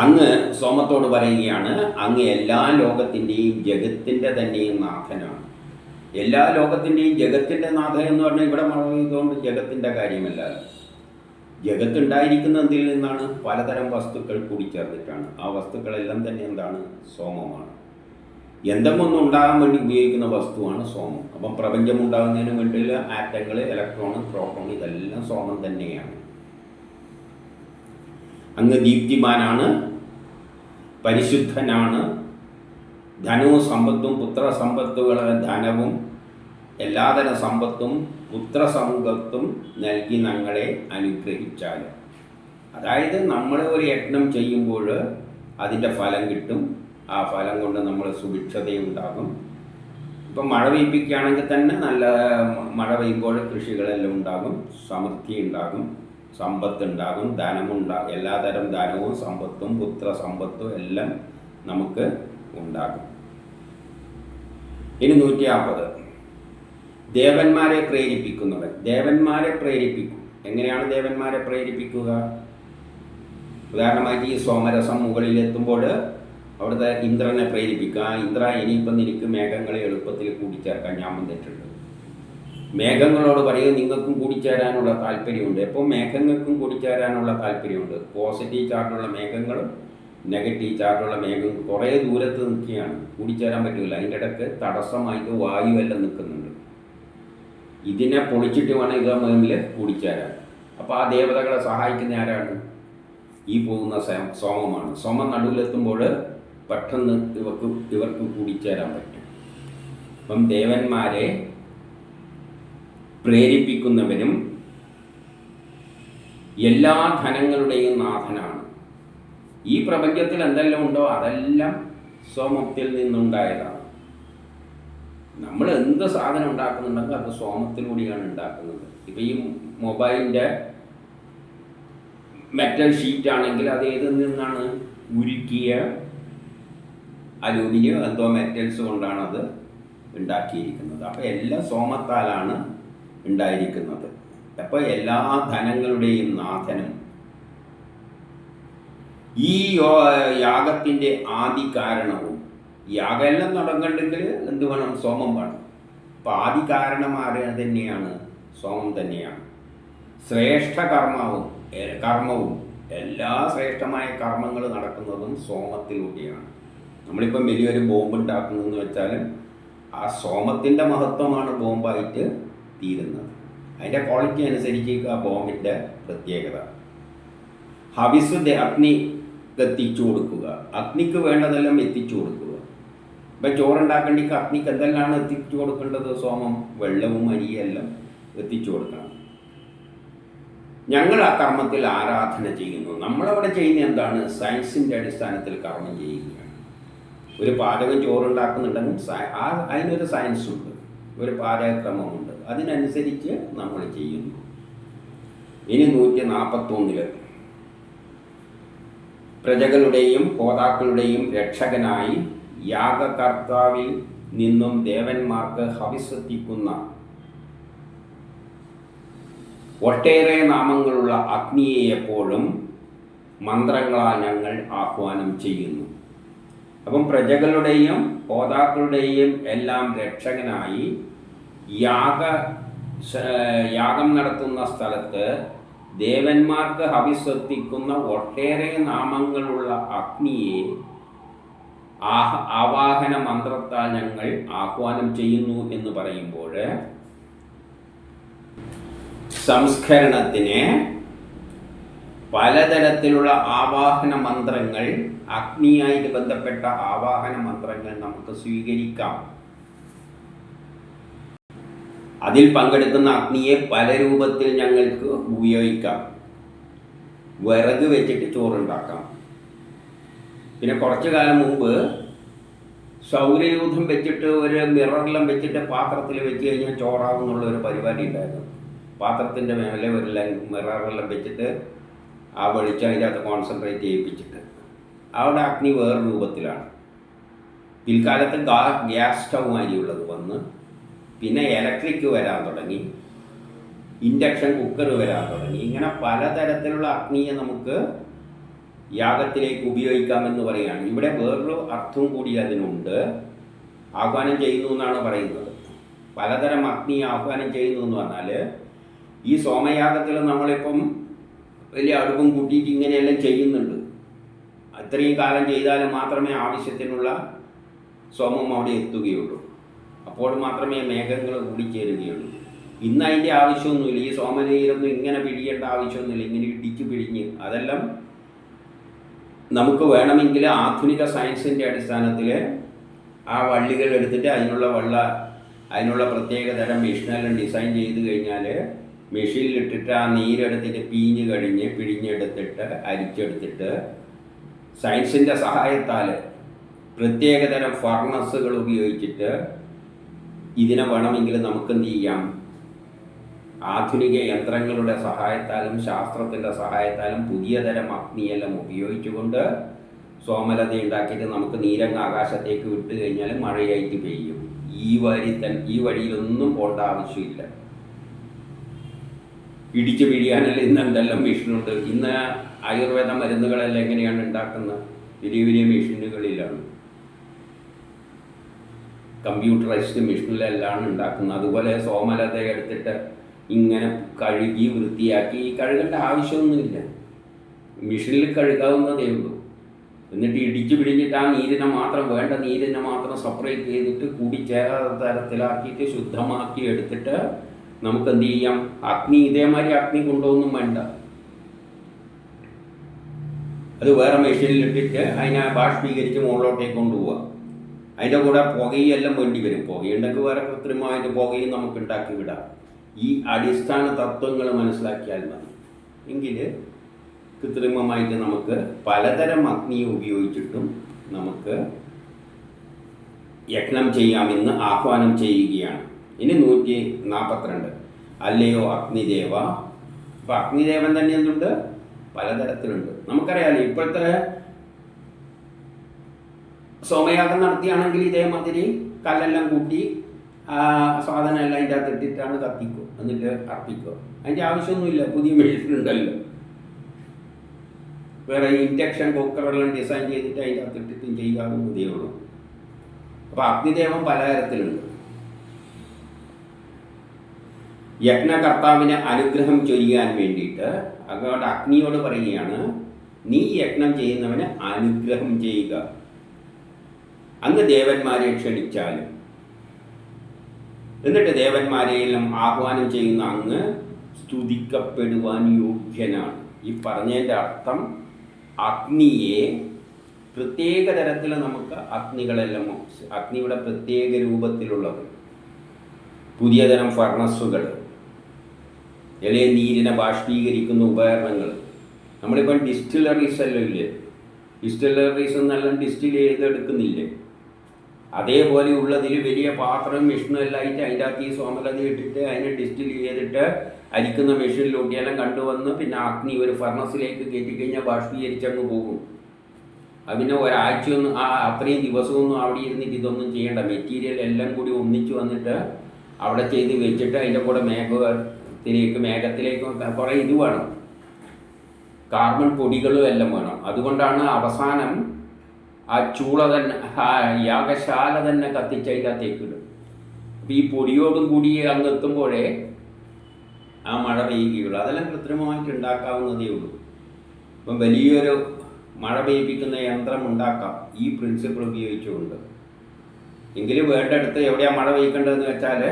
അങ്ങ് സോമത്തോട് പറയുകയാണ്, അങ്ങ് എല്ലാ ലോകത്തിൻ്റെയും ജഗത്തിൻ്റെ തന്നെയും നാഥനാണ്. എല്ലാ ലോകത്തിൻ്റെയും ജഗത്തിൻ്റെ നാഥൻ എന്ന് പറഞ്ഞാൽ ഇവിടെ മഴ പെയ്തുകൊണ്ട് ജഗത്തിൻ്റെ കാര്യമല്ല. ജഗത്തുണ്ടായിരിക്കുന്നതിൽ നിന്നാണ് പലതരം വസ്തുക്കൾ കൂടിച്ചേർന്നിട്ടാണ്. ആ വസ്തുക്കളെല്ലാം തന്നെ എന്താണ്? സോമമാണ്. എന്തെങ്കിലും ഉണ്ടാകാൻ വേണ്ടി ഉപയോഗിക്കുന്ന വസ്തുവാണ് സോമം. അപ്പം പ്രപഞ്ചം ഉണ്ടാകുന്നതിന് വേണ്ടിയുള്ള ആറ്റങ്ങൾ, ഇലക്ട്രോൺ, പ്രോട്ടോൺ, ഇതെല്ലാം സോമം തന്നെയാണ്. അങ്ങ് ദീപ്തിമാനാണ്, പരിശുദ്ധനാണ്. ധനവും സമ്പത്തും പുത്രസമ്പത്തുകളെ ധനവും എല്ലാതര സമ്പത്തും പുത്രസമ്പത്തും നൽകി ഞങ്ങളെ അനുഗ്രഹിച്ചാലും. അതായത് നമ്മൾ ഒരു യജ്ഞം ചെയ്യുമ്പോൾ അതിൻ്റെ ഫലം കിട്ടും. ആ ഫലം കൊണ്ട് നമ്മൾ സുഭിക്ഷതയുണ്ടാകും. ഇപ്പം മഴ പെയ്പ്പിക്കുകയാണെങ്കിൽ തന്നെ നല്ല മഴ പെയ്യുമ്പോൾ കൃഷികളെല്ലാം ഉണ്ടാകും, സമൃദ്ധി ഉണ്ടാകും, സമ്പത്തുണ്ടാകും, ധനമുണ്ടാകും. എല്ലാതരം ധനവും സമ്പത്തും പുത്രസമ്പത്തും എല്ലാം നമുക്ക് ഉണ്ടാകും. ഇനി 150. ദേവന്മാരെ പ്രേരിപ്പിക്കുന്നവൻ. ദേവന്മാരെ പ്രേരിപ്പിക്കും. എങ്ങനെയാണ് ദേവന്മാരെ പ്രേരിപ്പിക്കുക? ഉദാഹരണമായിട്ട് ഈ സോമരസം മുകളിലെത്തുമ്പോൾ അവിടുത്തെ ഇന്ദ്രനെ പ്രേരിപ്പിക്കുക. ഇന്ദ്ര, ഇനിയിപ്പം എനിക്ക് മേഘങ്ങളെ എളുപ്പത്തിൽ കൂടിച്ചേർക്കാൻ ഞാൻ വന്നിട്ടുണ്ട്. മേഘങ്ങളോട് പറയുക, നിങ്ങൾക്കും കൂടിച്ചേരാനുള്ള താല്പര്യമുണ്ട്. എപ്പോൾ മേഘങ്ങൾക്കും കൂടിച്ചേരാനുള്ള താല്പര്യമുണ്ട്. പോസിറ്റീവ് ചാർജുള്ള മേഘങ്ങളും നെഗറ്റീവ് ചാർജുള്ള മേഘങ്ങൾ കുറേ ദൂരത്ത് നിൽക്കുകയാണ്, കൂടിച്ചേരാൻ പറ്റില്ല. അതിൻ്റെ ഇടയ്ക്ക് തടസ്സമായിട്ട് വായുവെല്ലാം നിൽക്കുന്നുണ്ട്. ഇതിനെ പൊളിച്ചിട്ട് വേണം ഇത് മുന്നിൽ കൂടിച്ചേരാൻ. അപ്പോൾ ആ ദേവതകളെ സഹായിക്കുന്ന ആരാണ്? ഈ പോകുന്ന സോമമാണ്. സോമം നടുവിലെത്തുമ്പോൾ പെട്ടെന്ന് ഇവർക്ക് കൂടിച്ചേരാൻ പറ്റും. അപ്പം ദേവന്മാരെ പ്രേരിപ്പിക്കുന്നവനും എല്ലാ ധനങ്ങളുടെയും നാഥനാണ്. ഈ പ്രപഞ്ചത്തിൽ എന്തെല്ലാം ഉണ്ടോ അതെല്ലാം സോമത്തിൽ നിന്നുണ്ടായതാണ്. നമ്മൾ എന്ത് സാധനം ഉണ്ടാക്കുന്നുണ്ടെങ്കിൽ അത് സോമത്തിലൂടെയാണ് ഉണ്ടാക്കുന്നത്. ഇപ്പം ഈ മൊബൈലിൻ്റെ മെറ്റൽ ഷീറ്റ് ആണെങ്കിൽ അത് ഏതിൽ നിന്നാണ്? ഉരുക്കിയ അലൂമിനിയം എന്തോ മെറ്റൽസ് കൊണ്ടാണ് അത് ഉണ്ടാക്കിയിരിക്കുന്നത്. അപ്പോൾ എല്ലാം സോമത്താലാണ് ഉണ്ടായിരിക്കുന്നത്. അപ്പോൾ എല്ലാ ധനങ്ങളുടെയും നാഥനും ഈ യാഗത്തിൻ്റെ ആദി കാരണവും. യാഗമെല്ലാം നടക്കണ്ടെങ്കിൽ എന്ത് വേണം? സോമം വേണം. അപ്പോൾ ആദി കാരണം ആര് തന്നെയാണ്? സോമം തന്നെയാണ്. ശ്രേഷ്ഠ കർമ്മവും എല്ലാ ശ്രേഷ്ഠമായ കർമ്മങ്ങൾ നടക്കുന്നതും സോമത്തിലൂടെയാണ്. നമ്മളിപ്പം വലിയൊരു ബോംബ് ഉണ്ടാക്കുന്നതെന്ന് വെച്ചാൽ ആ സോമത്തിൻ്റെ മഹത്വമാണ് ബോംബായിട്ട് തീരുന്നത്. അതിൻ്റെ ക്വാളിറ്റി അനുസരിച്ച് ആ ബോംബിൻ്റെ പ്രത്യേകത. ഹവിസ് അഗ്നി എത്തിച്ചു കൊടുക്കുക. അഗ്നിക്ക് വേണ്ടതെല്ലാം എത്തിച്ചു കൊടുക്കുക. ഇപ്പം ചോറുണ്ടാക്കേണ്ടിക്ക് അഗ്നിക്ക് എന്തെല്ലാം എത്തിച്ചു കൊടുക്കേണ്ടത്? സോമം, വെള്ളവും അരിയെല്ലാം എത്തിച്ചു കൊടുക്കണം. ഞങ്ങൾ ആ കർമ്മത്തിൽ ആരാധന ചെയ്യുന്നു. നമ്മളവിടെ ചെയ്യുന്ന എന്താണ്? സയൻസിൻ്റെ അടിസ്ഥാനത്തിൽ കർമ്മം ചെയ്യുകയാണ്. ഒരു പാചകം ചോറുണ്ടാക്കുന്നുണ്ടെങ്കിൽ അതിനൊരു സയൻസുണ്ട്, ഒരു പാചകക്രമമുണ്ട്. അതിനനുസരിച്ച് നമ്മൾ ചെയ്യുന്നു. ഇനി 141. പ്രജകളുടെയും ഹോതാക്കളുടെയും രക്ഷകനായി യാഗകർത്താവിൽ നിന്നും ദേവന്മാർക്ക് ഹവിസെത്തിക്കുന്ന ഒട്ടേറെ നാമങ്ങളുള്ള അഗ്നിയെ എപ്പോഴും മന്ത്രങ്ങളാൽ ഞങ്ങൾ ആഹ്വാനം ചെയ്യുന്നു. അപ്പം പ്രജകളുടെയും ഹോതാക്കളുടെയും എല്ലാം രക്ഷകനായി യാഗം നടത്തുന്ന സ്ഥലത്ത് ദേവന്മാർക്ക് ഹവിസെത്തിക്കുന്ന ഒട്ടേറെ നാമങ്ങളുള്ള അഗ്നിയെ ആവാഹന മന്ത്രത്താൽ ഞങ്ങൾ ആഹ്വാനം ചെയ്യുന്നു എന്ന് പറയുമ്പോൾ സംസ്കരണത്തിന് പലതരത്തിലുള്ള ആവാഹന മന്ത്രങ്ങൾ, അഗ്നിയായിട്ട് ബന്ധപ്പെട്ട ആവാഹന മന്ത്രങ്ങൾ നമുക്ക് സ്വീകരിക്കാം. അതിൽ പങ്കെടുക്കുന്ന അഗ്നിയെ പല രൂപത്തിൽ ഞങ്ങൾക്ക് ഉപയോഗിക്കാം. വിറക് വെച്ചിട്ട് ചോറുണ്ടാക്കാം. പിന്നെ കുറച്ചു കാലം മുമ്പ് സൗരയൂഥം വെച്ചിട്ട് ഒരു മിററെല്ലാം വെച്ചിട്ട് പാത്രത്തിൽ വെച്ച് കഴിഞ്ഞാൽ ചോറാവുന്നുള്ള ഒരു പരിപാടി ഉണ്ടായിരുന്നു. പാത്രത്തിൻ്റെ മേലെ ഒരു മിററെല്ലാം വെച്ചിട്ട് ആ വെളിച്ചം അതിനകത്ത് കോൺസെൻട്രേറ്റ് ചെയ്യിപ്പിച്ചിട്ട് അവിടെ അഗ്നി വേറെ രൂപത്തിലാണ്. പിൽക്കാലത്ത് ഗ്യാസ് സ്റ്റൗ മാതിരിയുള്ളത് വന്ന്, പിന്നെ ഇലക്ട്രിക് വരാൻ തുടങ്ങി, ഇൻഡക്ഷൻ കുക്കർ വരാൻ തുടങ്ങി. ഇങ്ങനെ പലതരത്തിലുള്ള അഗ്നിയെ നമുക്ക് യാഗത്തിലേക്ക് ഉപയോഗിക്കാമെന്ന് പറയുകയാണ്. ഇവിടെ വേറൊരു അർത്ഥം കൂടി അതിനുണ്ട്. ആഹ്വാനം ചെയ്യുന്നു എന്നാണ് പറയുന്നത്. പലതരം അഗ്നി ആഹ്വാനം ചെയ്യുന്നു എന്ന് പറഞ്ഞാൽ, ഈ സോമയാഗത്തിൽ നമ്മളിപ്പം വലിയ അടുപ്പും കൂട്ടിയിട്ട് ഇങ്ങനെയെല്ലാം ചെയ്യുന്നുണ്ട്. അത്രയും കാലം ചെയ്താൽ മാത്രമേ ആവശ്യത്തിനുള്ള സോമം അവിടെ എത്തുകയുള്ളൂ. അപ്പോൾ മാത്രമേ മേഘങ്ങൾ കൂടിച്ചേരുകയുള്ളൂ. ഇന്ന് അതിൻ്റെ ആവശ്യമൊന്നുമില്ല. ഈ സോമനീരൊന്നും ഇങ്ങനെ പിടിയേണ്ട ആവശ്യമൊന്നുമില്ല. ഇങ്ങനെ ഇടിച്ച് പിടിഞ്ഞ് അതെല്ലാം നമുക്ക് വേണമെങ്കിൽ ആധുനിക സയൻസിൻ്റെ അടിസ്ഥാനത്തിൽ ആ വള്ളികൾ എടുത്തിട്ട് അതിനുള്ള പ്രത്യേക തരം മെഷീനെല്ലാം ഡിസൈൻ ചെയ്ത് കഴിഞ്ഞാൽ മെഷീനിലിട്ടിട്ട് ആ നീരെടുത്തിട്ട് പിഴിഞ്ഞെടുത്തിട്ട് അരിച്ചെടുത്തിട്ട് സയൻസിൻ്റെ സഹായത്താൽ പ്രത്യേകതരം ഫർണസുകൾ ഉപയോഗിച്ചിട്ട് ഇതിനെ വേണമെങ്കിൽ നമുക്ക് എന്ത് ചെയ്യാം, ആധുനിക യന്ത്രങ്ങളുടെ സഹായത്താലും ശാസ്ത്രത്തിൻ്റെ സഹായത്താലും പുതിയ തരം അഗ്നിയെല്ലാം ഉപയോഗിച്ചുകൊണ്ട് സോമലത ഉണ്ടാക്കിയിട്ട് നമുക്ക് നീരങ്ങ് ആകാശത്തേക്ക് വിട്ട് കഴിഞ്ഞാൽ മഴയായിട്ട് പെയ്യും. ഈ വഴിയിലൊന്നും പോകേണ്ട ആവശ്യമില്ല. ഇടിച്ചു പിഴിയാനല്ല ഇന്ന് എന്തെല്ലാം മെഷീനുണ്ട്. ഇന്ന് ആയുർവേദ മരുന്നുകളെല്ലാം എങ്ങനെയാണ് ഉണ്ടാക്കുന്നത്? വലിയ വലിയ മെഷീനുകളിലാണ്, കമ്പ്യൂട്ടറൈസ്ഡ് മെഷീനിലെല്ലാം ഉണ്ടാക്കുന്നത്. അതുപോലെ സോമലത എടുത്തിട്ട് ഇങ്ങനെ കഴുകി വൃത്തിയാക്കി, കഴുകേണ്ട ആവശ്യമൊന്നുമില്ല, മെഷീനിൽ കഴുകാവുന്നതേ ഉള്ളൂ. എന്നിട്ട് ഇടിച്ചു പിടിഞ്ഞിട്ട് ആ നീരിനെ മാത്രം, വേണ്ട നീരിനെ മാത്രം സെപ്പറേറ്റ് ചെയ്തിട്ട് കൂടിച്ചേരാത്ത തരത്തിലാക്കിയിട്ട് ശുദ്ധമാക്കി എടുത്തിട്ട് നമുക്ക് എന്ത് ചെയ്യാം, അഗ്നി ഇതേമാതിരി അഗ്നി കൊണ്ടുപോകുന്നും വേണ്ട. അത് വേറെ മെഷീനിലിട്ടിട്ട് അതിനെ ബാഷ്പീകരിച്ച് മുകളിലോട്ടേക്ക് കൊണ്ടുപോവുക. അതിൻ്റെ കൂടെ പുകയെല്ലാം വേണ്ടി വരും. പുകയുണ്ടെങ്കിൽ വേറെ കൃത്രിമമായിട്ട് പുകയും നമുക്ക് ഉണ്ടാക്കി വിടാം. ഈ അടിസ്ഥാന തത്വങ്ങൾ മനസ്സിലാക്കിയാൽ മതി. എങ്കിൽ കൃത്രിമമായിട്ട് നമുക്ക് പലതരം അഗ്നിയെ ഉപയോഗിച്ചിട്ടും നമുക്ക് യജ്ഞം ചെയ്യാമെന്ന് ആഹ്വാനം ചെയ്യുകയാണ്. ഇനി 142. അല്ലയോ അഗ്നിദേവ. അപ്പോൾ അഗ്നിദേവൻ തന്നെ എന്തുണ്ട്, പലതരത്തിലുണ്ട്. നമുക്കറിയാലോ, ഇപ്പോഴത്തെ സോമയാഗം നടത്തിയാണെങ്കിൽ ഇതേമാതിരി കല്ലെല്ലാം കൂട്ടി സാധനം എല്ലാം അതിൻ്റെ അകത്ത് ഇട്ടിട്ടാണ് കത്തിക്കുക, എന്നിട്ട് അർപ്പിക്കുക. അതിൻ്റെ ആവശ്യമൊന്നുമില്ല, പുതിയ മെഷീൻ ഉണ്ടല്ലോ. വേറെ ഇൻഡക്ഷൻ കുക്കറെല്ലാം ഡിസൈൻ ചെയ്തിട്ട് അതിൻ്റെ അകത്ത് ഇട്ടിട്ടും ചെയ്യാവുന്നതേ ഉള്ളൂ. അപ്പോൾ അഗ്നിദേവൻ പലതരത്തിലുണ്ട്. യജ്ഞകർത്താവിന് അനുഗ്രഹം ചൊരിയാൻ വേണ്ടിയിട്ട് അതുകൊണ്ട് അഗ്നിയോട് പറയുകയാണ്, നീ യജ്ഞം ചെയ്യുന്നവന് അനുഗ്രഹം ചെയ്യുക. അങ്ങ് ദേവന്മാരെ ക്ഷണിച്ചാലും, എന്നിട്ട് ദേവന്മാരെയെല്ലാം ആഹ്വാനം ചെയ്യുന്ന അങ്ങ് സ്തുതിക്കപ്പെടുവാൻ യോഗ്യനാണ്. ഈ പറഞ്ഞതിൻ്റെ അർത്ഥം അഗ്നിയെ പ്രത്യേക തരത്തിൽ നമുക്ക് അഗ്നികളെല്ലാം, അഗ്നിയുടെ പ്രത്യേക രൂപത്തിലുള്ളത്, പുതിയ തരം ഫർണസുകൾ, അല്ലെങ്കിൽ നീരിനെ ബാഷ്പീകരിക്കുന്ന ഉപകരണങ്ങൾ. നമ്മളിപ്പം ഡിസ്റ്റിലറീസ് എല്ലാം ഇല്ലേ, ഡിസ്റ്റിലറീസ് എന്നെല്ലാം ഡിസ്റ്റിൽ ചെയ്തെടുക്കുന്നില്ലേ, അതേപോലെ ഉള്ളതിൽ വലിയ പാത്രം മെഷീനും എല്ലാം ആയിട്ട് അതിൻ്റെ അകത്ത് ഈ സോമലത ഇട്ടിട്ട് അതിനെ ഡിസ്റ്റിൽ ചെയ്തിട്ട് അരിക്കുന്ന മെഷീനിലൂട്ടിയെല്ലാം കണ്ടുവന്ന് പിന്നെ അഗ്നി ഒരു ഫർണസിലേക്ക് കയറ്റിക്കഴിഞ്ഞാൽ ബാഷ്പീകരിച്ചങ്ങ് പോകും. അത് പിന്നെ ഒരാഴ്ചയൊന്നും അത്രയും ദിവസമൊന്നും അവിടെ ഇരുന്നിട്ട് ഇതൊന്നും ചെയ്യേണ്ട. മെറ്റീരിയൽ എല്ലാം കൂടി ഒന്നിച്ച് വന്നിട്ട് അവിടെ ചെയ്ത് വെച്ചിട്ട് അതിൻ്റെ കൂടെ മേഘത്തിലേക്ക് കുറേ ഇത് വേണം, കാർബൺ പൊടികളും എല്ലാം വേണം. അതുകൊണ്ടാണ് അവസാനം ആ ചൂള തന്നെ, ആ യാഗശാല തന്നെ കത്തിച്ച് അതിൻ്റെ അകത്തേക്കിടും. അപ്പോൾ ഈ പൊടിയോടും കൂടി അങ്ങ് എത്തുമ്പോഴേ ആ മഴ പെയ്യുകയുള്ളൂ. അതെല്ലാം കൃത്രിമമായിട്ട് ഉണ്ടാക്കാവുന്നതേ ഉള്ളൂ. ഇപ്പം വലിയൊരു മഴ പെയ്യിപ്പിക്കുന്ന യന്ത്രം ഉണ്ടാക്കാം ഈ പ്രിൻസിപ്പിൾ ഉപയോഗിച്ചുകൊണ്ട്. എങ്കിലും വേണ്ടടുത്ത് എവിടെയാണ് മഴ പെയ്യിക്കേണ്ടതെന്ന് വെച്ചാൽ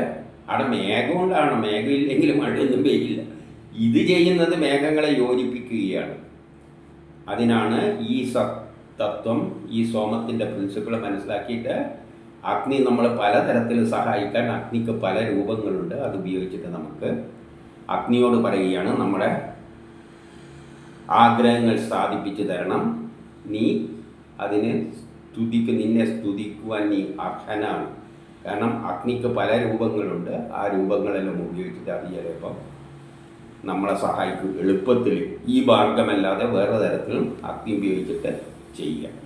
അവിടെ മേഘം കൊണ്ടാണ്. മേഘം ഇല്ലെങ്കിൽ മഴയൊന്നും പെയ്യില്ല. ഇത് ചെയ്യുന്നത് മേഘങ്ങളെ യോജിപ്പിക്കുകയാണ്. അതിനാണ് ഈ തത്വം, ഈ സോമത്തിൻ്റെ പ്രിൻസിപ്പിൾ മനസ്സിലാക്കിയിട്ട് അഗ്നി നമ്മൾ പലതരത്തിൽ സഹായിക്കാൻ അഗ്നിക്ക് പല രൂപങ്ങളുണ്ട്. അത് ഉപയോഗിച്ചിട്ട് നമുക്ക് അഗ്നിയോട് പറയുകയാണ്, നമ്മുടെ ആഗ്രഹങ്ങൾ സാധിപ്പിച്ചു തരണം. നീ അതിന് നിന്നെ സ്തുതിക്കുവാൻ നീ അർഹനാണ്. കാരണം അഗ്നിക്ക് പല രൂപങ്ങളുണ്ട്. ആ രൂപങ്ങളെല്ലാം ഉപയോഗിച്ചിട്ട് അത് ചിലപ്പം നമ്മളെ സഹായിക്കും എളുപ്പത്തിൽ. ഈ മാർഗമല്ലാതെ വേറെ തരത്തിലും അഗ്നി ഉപയോഗിച്ചിട്ട് ചെയ്യുക.